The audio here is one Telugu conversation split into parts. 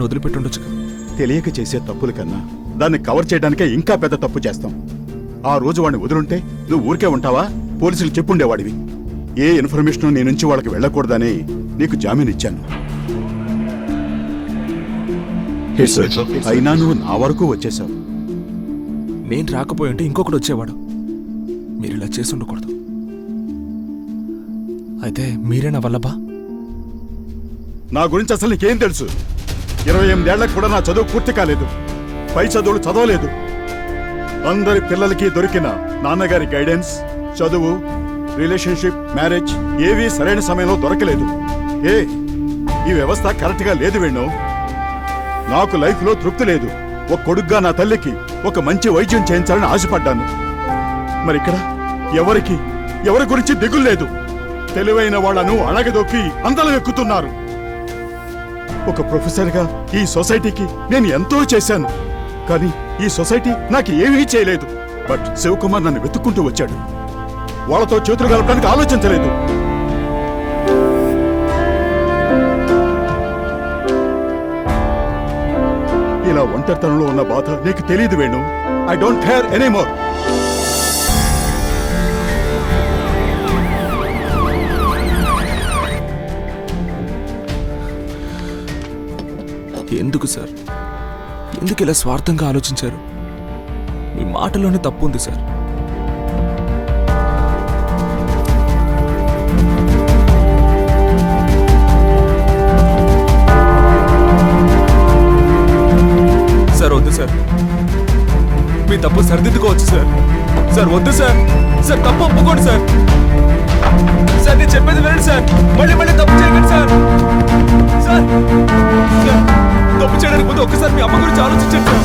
వాడిని వదిలిపెట్టుండొచ్చుగా. తెలియక చేసే తప్పుల కన్నా దాన్ని కవర్ చేయడానికే ఇంకా పెద్ద తప్పు చేస్తాం. ఆ రోజు వాడిని వదులుంటే నువ్వు ఊరికే ఉంటావా? పోలీసులు చెప్పుండేవాడివి. ఏ ఇన్ఫర్మేషన్ నీ నుంచి వాళ్ళకి వెళ్ళకూడదని నీకు జామీన్ ఇచ్చాను. అయినా నువ్వు నా వరకు వచ్చేసావు. నేను రాకపోయి ఉంటే ఇంకొకటి వచ్చేవాడు. మీరు ఇలా చేసి ఉండకూడదు. అయితే మీరేనా వల్లభా? నా గురించి అసలు నీకేం తెలుసు? 28 ఏళ్లకు కూడా నా చదువు పూర్తి కాలేదు. పై చదువులు చదవలేదు. అందరి పిల్లలకి దొరికిన నాన్నగారి గైడెన్స్, చదువు, రిలేషన్షిప్, మ్యారేజ్ ఏవీ సరైన సమయంలో దొరకలేదు. ఈ వ్యవస్థ కరెక్ట్ గా లేదు వేణు. నాకు లైఫ్ లో తృప్తి లేదు. ఒక కొడుగ్గా నా తల్లికి ఒక మంచి వైద్యం చేయించాలని ఆశపడ్డాను. మరిక్కడ ఎవరి గురించి దిగులు లేదు. తెలివైన వాళ్లను అణగదొక్కి అందలం ఎక్కుతున్నారు. ఒక ప్రొఫెసర్గా ఈ సొసైటీకి నేను ఎంతో చేశాను. కానీ ఈ సొసైటీ నాకు ఏమీ చేయలేదు. బట్ శివకుమార్ నన్ను వెతుక్కుంటూ వచ్చాడు. వాళ్ళతో చేతులు కలపడానికి ఆలోచించలేదు. ఇలా ఒంటరితనంలో ఉన్న బాధ నీకు తెలియదు Venu. I don't care anymore. ఎందుకు సార్? ఎందుకు ఇలా స్వార్థంగా ఆలోచించారు? మీ మాటలోనే తప్పు ఉంది సార్. సార్ వద్దు సార్. మీ తప్పు సరిదిద్దుకోవచ్చు సార్. సార్ వద్దు సార్. సార్ తప్పు ఒప్పుకోండి సార్. సార్ నేను చెప్పేది వినండి సార్. మళ్ళీ తప్పు చేయకండి సార్. సార్ తప్పు చేయడానికి ముందు ఒక్కసారి మీ అమ్మ గురించి ఆలోచించండి సార్.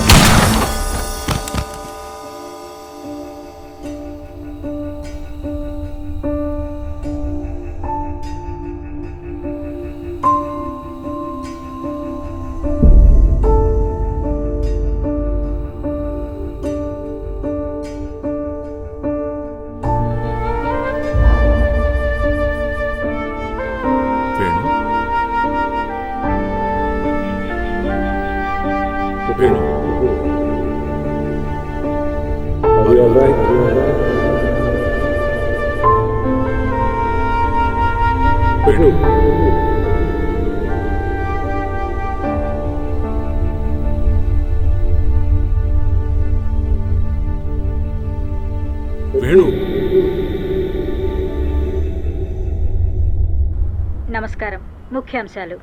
నమస్కారం. ముఖ్యాంశాలు.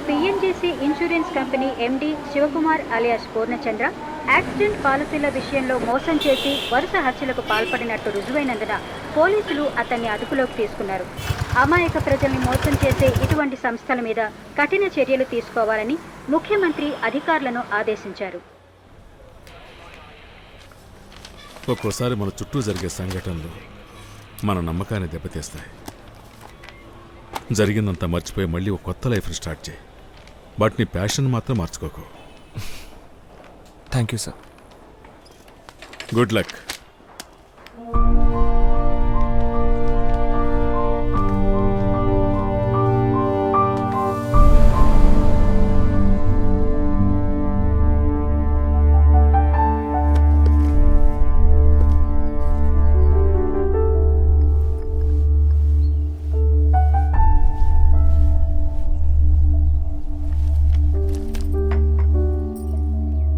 PNGC insurance company MD Sivakumar alias Purnachandra accident పాలసీల విషయంలో మోసం చేసి వరుస హత్యలకు పాల్పడినట్టు రుజువైనందున పోలీసులు అతన్ని అదుపులోకి తీసుకున్నారు. అమాయక ప్రజల్ని మోసం చేసే ఇటువంటి సంస్థల మీద కఠిన చర్యలు తీసుకోవాలని ముఖ్యమంత్రి అధికారులను ఆదేశించారు. ఒక్కోసారి మన చుట్టూ జరిగే సంఘటనలు మన నమ్మకాన్ని దెబ్బతీస్తాయి. జరిగిందంతా మర్చిపోయి మళ్ళీ ఒక కొత్త లైఫ్ని స్టార్ట్ చేయి. బట్ నీ ప్యాషన్ మాత్రం మార్చుకోకు. Thank you sir. Good luck.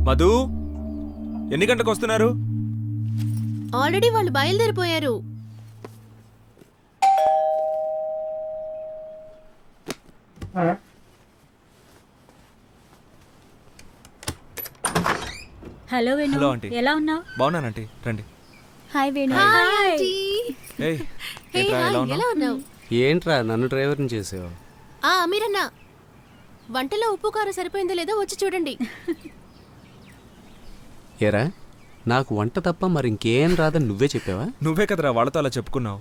Madhu, ఎన్ని గంటలకు వస్తున్నారు? ఆల్రెడీ వాళ్ళు బయలుదేరిపోయారు. హలో వేణు. Hello aunty. ఎలా ఉన్నావు? బాగున్నానంటీ, రండి. హాయ్ వేణు. ఏయ్, ఏంట్రా, ఎలా ఉన్నావు? ఏంట్రా నన్ను డ్రైవర్ని చేసావు? అమీరన్నా, వంటలో ఉప్పు కారం సరిపోయిందో లేదో వచ్చి చూడండి. ఏరా, నాకు వంట తప్ప మరి ఇంకేం రాదని నువ్వే చెప్పావా? నువ్వే కదరా వాళ్ళతో అలా చెప్పుకున్నావు.